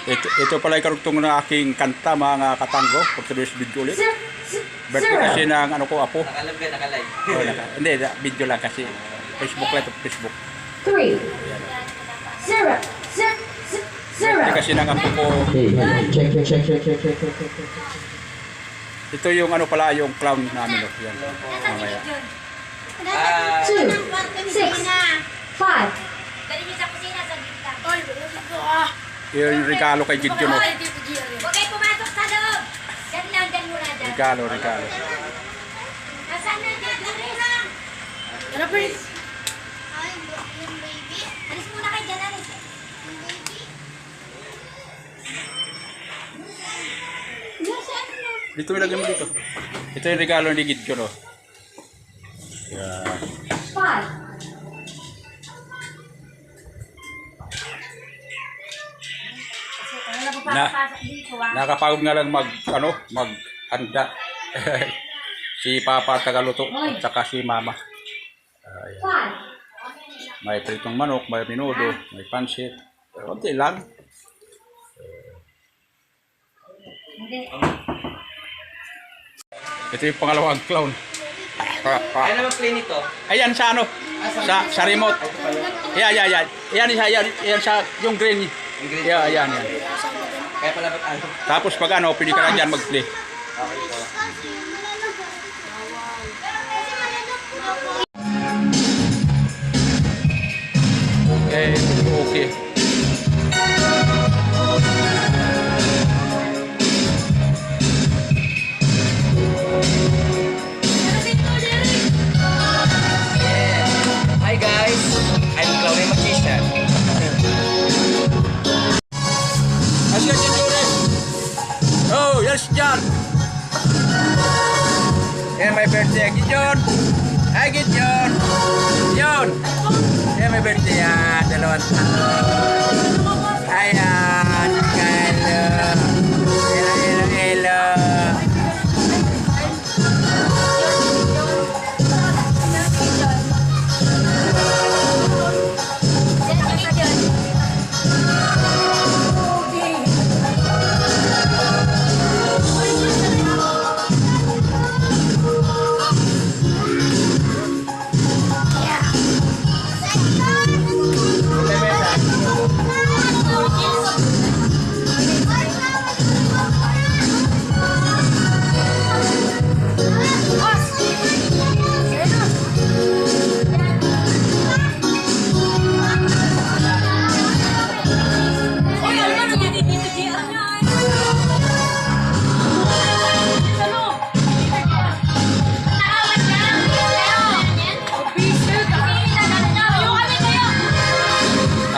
Ito pala yung karugtong ng aking kanta mga katango. Pagkaroon video ulit. Birthday kasi ng ano ko, apo. Nakalab ka, nakalay. Oh, hindi, video lang kasi. Facebook lang ito, Facebook. 3, 0, 0, 0. Birthday kasi ng apo ko. Check. Ito yung ano pala, yung clown namin. Oh. Yan. Mamaya. 2, 6, 5. Dali niyo sa kusina sa gitna. Yung regalo kay Gideon. Oh. Huwag kayo pumasok sa loob. Diyan lang, diyan muna dyan. Regalo. Nasaan na dyan? Tara, Prince. Alis muna kayo dyan, alis. Dito ilagay mo dito. Ito yung regalo ni Gideon. Oh. Yan. 5. Nakapagod nga lang maghanda. Si Papa tagaluto at saka si Mama. Ayan. 5. May pritong manok, may minudo, may pansit. Kunti lang. Ito yung pangalawang clown. Ano naman play nito? Ayan sa ano? Sa remote. Yan. Yan sa yung green. Yan. Kaya pala ba't ano? Tapos pag ano, pwede ka na dyan mag-play. Okay po. Okay. Hi guys! I'm Chloe Magician. Asya dyan, Jure. Oh, yes, dyan. Yan, my birthday. Gideon. Hi, Gideon. Gideon. Yan, my birthday. Yan, dalawang taon. Ayan. Hello.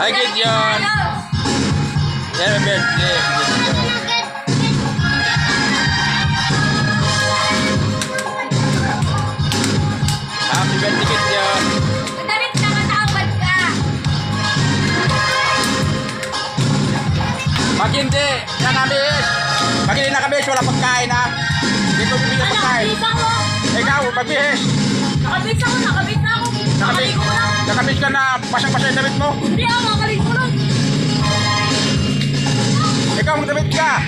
Hi, Gideon. Yan, my birthday. Happy birthday, Gideon. Dalit na matawad ka. Pag hindi, nakabis. Pag hindi nakabis, wala pagkain ha. Hindi ko bibigyan pagkain. Ikaw, pagbihis. Nakabit na ako. Nakabis ka na pasang-pasang yung damit mo. Hindi ako, nakaligo lang. Ikaw, magdamit ka.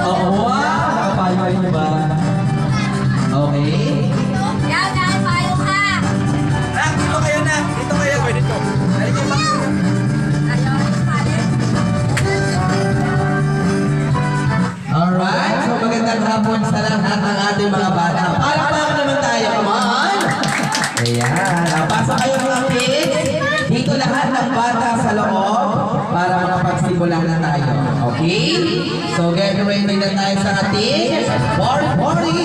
Oo, nakapalo niyo ba? Okay. Yan, payo ka. Dito kayo na. Dito kayo. Dito. Alright, so magandang hapon sa lahat ng ating mga bata. Palakpakan naman tayo, come on! Ayan, pasok kayo mga kids. Dito lahat ng bata sa loob para makapagsimula na tayo. Okay? So get ready na tayo sa ating party!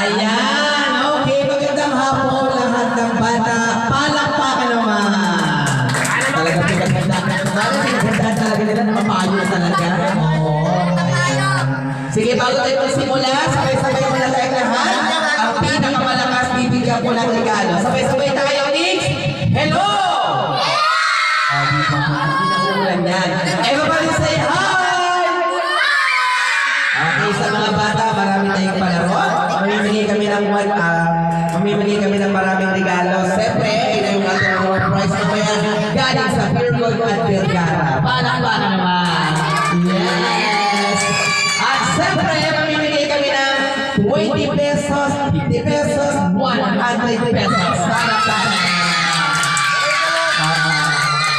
Ayan, okay, magandang hapon lahat ng bata. Palakpakan naman. Talaga pinaganda. Pinaganda talaga nila na mapayo talaga. Oo. Ayan. Sige, bago tayo magsimula, sabay-sabay muna tayo lahat. Ang ng mamimigay kami ng maraming regalo. Siyempre, ito yung ating mga prize na kaya galing sa Pure Gold at Vergara. Palakpakan naman. Yes! At siyempre, mamimigay kami ng 20 pesos, 50 pesos, 100 pesos. Palakpakan.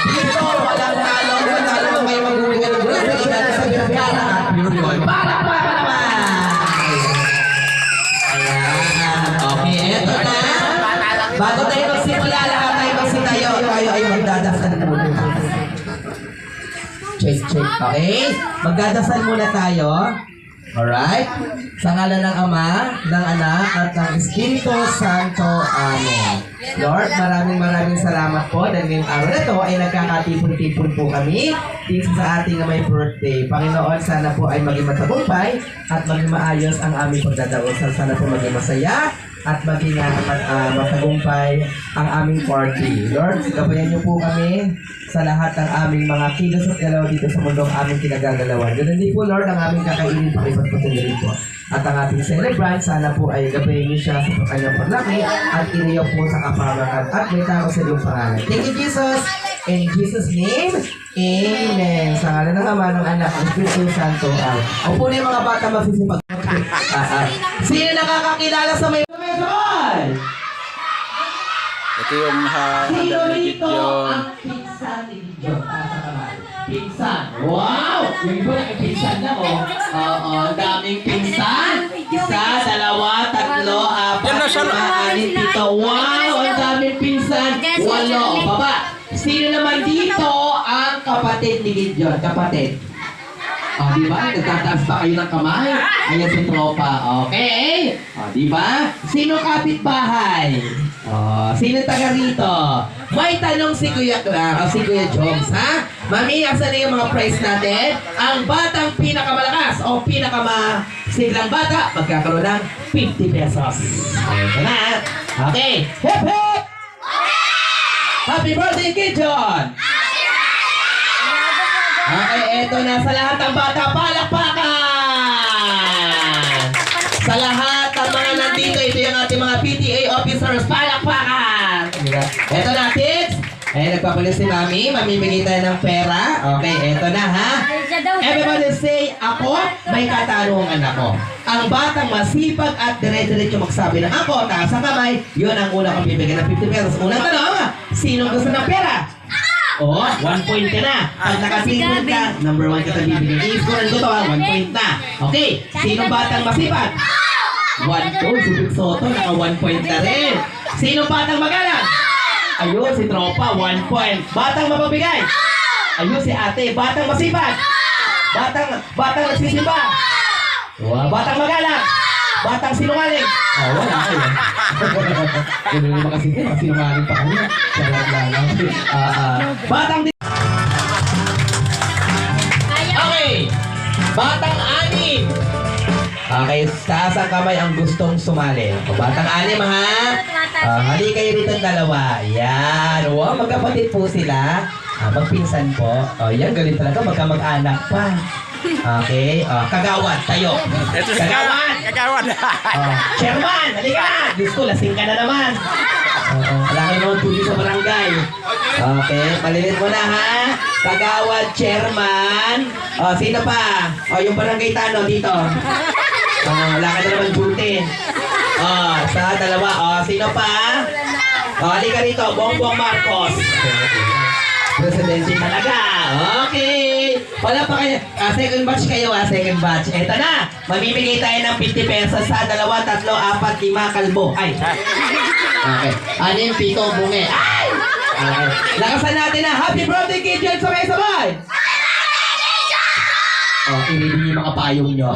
Dito, walang talo. Walang talo mo kayo magbibigay ng grocery galing sa Vergara at Pure Gold. Palakpakan naman. Ayan. Okay, eto na. Bago tayo magsimula, lahat tayo magsitayo. Tayo ay magdadasal muna. Check. Okay? Magdadasal muna tayo. Alright? Sa ngalan ng Ama, ng Anak, at ng Espiritu Santo. Amen. Lord, maraming salamat po dahil ngayong araw na ito ay nagkakatipon-tipon po kami dito sa ating may birthday. Panginoon, sana po ay maging matagumpay at maging maayos ang aming pagdadaosal. Sana po maging masaya at maging matagumpay ang aming party. Lord, gabayan niyo po kami sa lahat ng aming mga kilos at galaw dito sa mundong aming kinagagalawan. Ganun din po, Lord, ang aming kakainin pakipat po po. At ang ating celebrant, sana po ay gabayan niyo siya sa kanyang paglaki at iniyaw po sa kapamakan at may tao sa iyong pangalan. Thank you, Jesus. In Jesus' name, Amen. Sa ngalan ng Ama, ng Anak, ng Espiritu Santo. Ang po na yung mga bata magsisipag. Sino nakakakilala sa may Sabay! Ito yung Sino handa ni dito Gideon. ang pinsan ni Gideon? Sa kamay. Pinsan. Wow! Yung iba nakipinsan na oh. Oo, ang daming pinsan. Isa, dalawa, tatlo, apat, Yan na siya. 5, 6, 7, 8. Wow! Ang daming pinsan. 8. Baba. Sino naman dito ang kapatid ni Gideon? Kapatid. Di ba? Nagtataas pa kayo ng kamay? Ayan si tropa. Okay? Di ba? Sino kapitbahay? Sino taga rito? May tanong si Kuya si Kuya Joms, ha? Mami, asan na yung mga prize natin? Ang batang pinakamalakas o pinakamasiglang bata, magkakaroon ng 50 pesos. Ito na. Okay. Hip hip! Happy birthday, Gideon! Okay, eto na sa lahat ng bata, palakpakan! Sa lahat ng mga nandito, ito yung ating mga PTA officers, palakpakan! Eto na, kids! Nagpapalit si Mami, mamimigay tayo ng pera. Okay, eto na ha. Everybody say, ako, may katanungan ako. Ang batang masipag at dire-diretso magsabi ng ako, taas ang kamay, yun ang una kong bibigyan ng 50 pesos. Unang tanong, sino gusto ng pera? 1 point ka na. Pag naka-3 ka, number 1 kita bibigyan. I-score ko to ha, 1 point na. Okay, sino batang masipag? 1, 2, si Big Soto, naka 1 point ka rin. Sino batang magalang? Ayun, si Tropa, 1 point. Batang mapabigay? Ayun, si Ate. Batang masipag? Batang nagsisimba? Batang magalang? Batang sinungaling? Wala kayo. Hindi naman kasi sinungaling pa kami. Batang okay. Batang anim. Okay, taas ang kamay ang gustong sumali. Batang anim ha. Hali kayo dito dalawa. Yan. Wow, magkapatid po sila. Magpinsan po. Yan, galing talaga. Magkamag-anak pa. Okay. Kagawad, tayo. Kagawad. Chairman, halika na. Diyos ko, lasing ka na naman. Wala kayo naman tuloy sa barangay. Okay, malilit mo na ha. Kagawad, chairman. Sino pa? Yung barangay tano dito. Wala ka na naman duty. Sa dalawa. Sino pa? Halika rito, Bongbong Marcos. Presidente talaga. Okay. Wala pa kayo. Second batch kayo second batch. Eto na. Mamimigay tayo ng 50 pesos sa 2, 3, 4, 5 kalbo. Ay. Okay. 6, 7, bunge. Ay! Okay. Lakasan natin na happy birthday, Gideon. Sabay-sabay. Inibig yung mga payong nyo.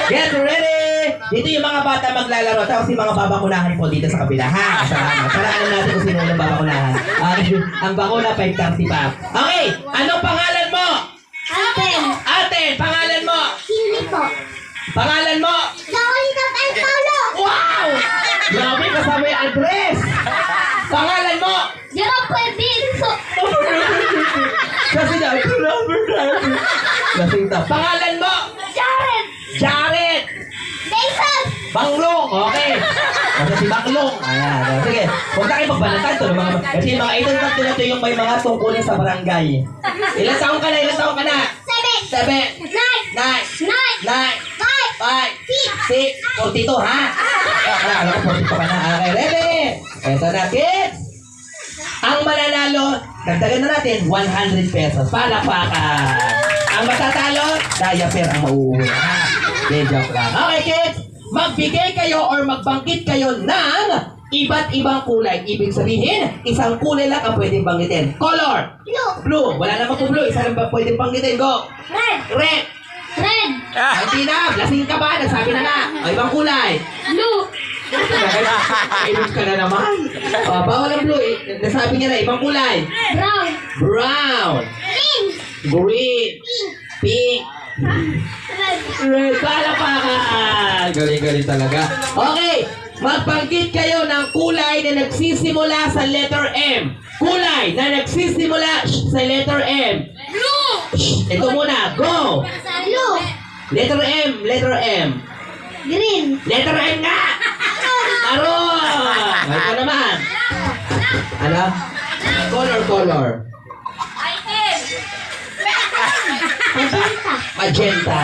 Get ready! Dito yung mga bata maglalaro. Tapos yung mga babakunahan po dito sa kabila. Ha? Salamat. Para alam natin kung sino ang babakunahan. Ang bakuna, 5:30 pa. Okay! Anong pangalan mo? Aten! Pangalan mo? Sili po. Pangalan mo? Nakulitan ang Paulo. Wow! Grabe, kasama yung address! Pangalan mo? Jerome Puebinso. Kasi na, Lasing to. Pangalan mo? Jared. Jared! Mason. Banglong, okay. Kasi si Banglong. Ayan, sige. Huwag na kayo magbalatan to. Kasi yung mga idol na ito yung may mga tungkulin sa barangay. Ilan taong ka na? Ilan taong ka na? 7, 7, 9, 9, 9, 5, 6, 42, ha? Alam ko, 42 ka na. Okay, ready? Eto na, kids. Ang mananalo, dagdagan na natin, 100 pesos. Palakpakan. Ang matatalo, diaper ang mauuwi. Okay, joke lang. Okay, kids. Magbigay kayo or magbangkit kayo ng iba't ibang kulay. Ibig sabihin, isang kulay lang ang pwedeng banggitin. Color. blue, Blue. Wala naman po blue. Isa lang ba pwedeng banggitin? Go. red, Red. red, Hindi na. Lasing ka ba? Nagsabi na nga. O, ibang kulay. blue, Ibig ka na naman. O, bawal ang blue. Nasabi niya na. Ibang kulay. brown, Brown. pink, Green. Pink. red, Red. Palapakan. Galing-galing talaga. Okay. Magbanggit kayo ng kulay na nagsisimula sa letter M. Kulay na nagsisimula sa letter M. Blue! Ito muna. Go. blue, Letter M. Letter M. green, Letter M nga. Maroon. Ito naman. Ano? Color. Item! magenta, Magenta.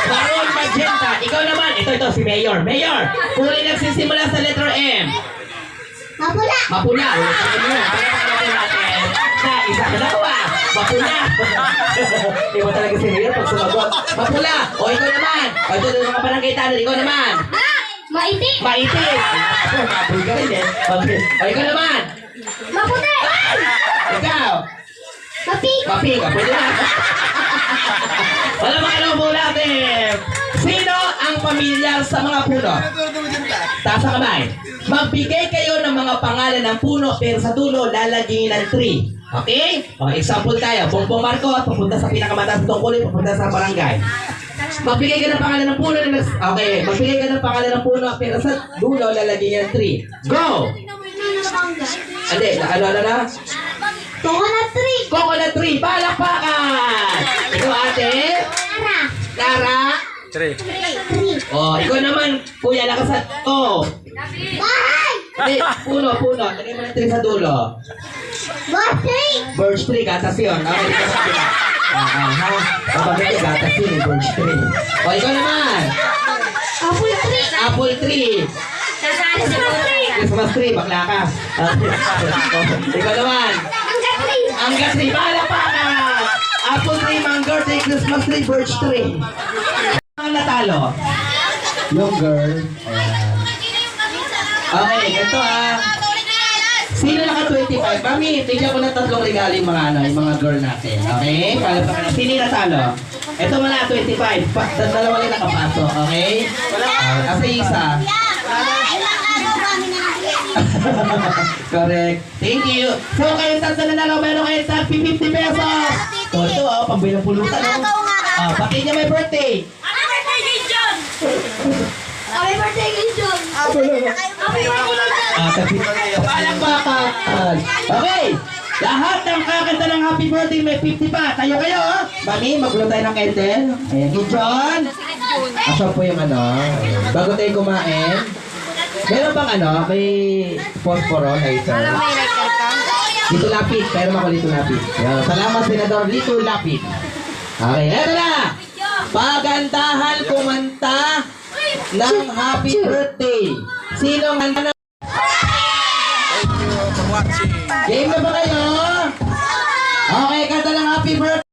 Maroon, magenta. Ikaw naman. Ito, si Mayor. Mayor. Kulay nagsisimula sa letter M. mapula, Mapula. Ulit sa inyo. Palapakanan natin. Na, isa na nakuha. Mapula. Iba talaga si Mayor pag sumagot. Mapula. O, ikaw naman. O, ito mga barangay-tanong. Ikaw naman. maitim, Maitim. Ako, mapul ka rin eh. O, ikaw naman. maputi, Ikaw. mapink, Maping. Pwede na. Wala mga lobo natin. Sino ang pamilyar sa mga puno? Taas ang kamay. Magbigay kayo ng mga pangalan ng puno pero sa dulo lalagyan ng tree. Okay? Okay, example tayo. Bongbong Marcos, papunta sa pinakamataas na tungkulin, papunta sa barangay. Magbigay ka ng pangalan ng puno. Okay, magbigay ka ng pangalan ng puno pero sa dulo lalagyan ng tree. Go! Hindi, ano na? coconut tree, Coconut tree, palakpakan! Ikaw ate? Tara, Lara? Tree. tree, Oh, ikaw naman, kuya, lakasan. Oh, bahay, hindi, puno. Lagay mo ng tree sa dulo. bus tree, Birch tree, gatas yun. Okay, ikaw sabi ka. Ha? Kapag ito, gatas yun, birch tree. Oh, ikaw naman. apple tree, Apple tree. Sasali sa tree! Christmas tree, bakla ka. Ikaw naman. mangga tree, Angga tree, palakpakan! Apple tree, mango tree, Christmas tree, birch tree. Ang natalo? Yung girl. Okay, ganito ah. Sino naka 25? Mami, tignan ko ng 3 regalo yung mga yung mga girl natin. Okay? Palakpakan na. Sino yung natalo? Ito muna 25. Dalawa lang nakapasok. Okay? Kasi isa. ilang araw kami na Correct. Thank you. So, kayo tatlo na lang, meron kayo sa 50 pesos. So, ito, pambili ng pulutan. Pati niya may birthday. Ano ba tayo John? Happy birthday, John! Happy birthday, Palakpakan. Okay. Lahat ng kakanta ng happy birthday may 50 pa. Tayo kayo, oh. Mami, magulo tayo ng candle. Ayan, John. Asan po yung ano? Bago tayo kumain. Meron bang ano? May phosphoro, lighter. Lito Lapid. Pero ako Lito Lapid. Ayan, salamat, Senador Lito Lapid. Okay, eto na. Pagandahan kumanta ng happy birthday. Sino ang handa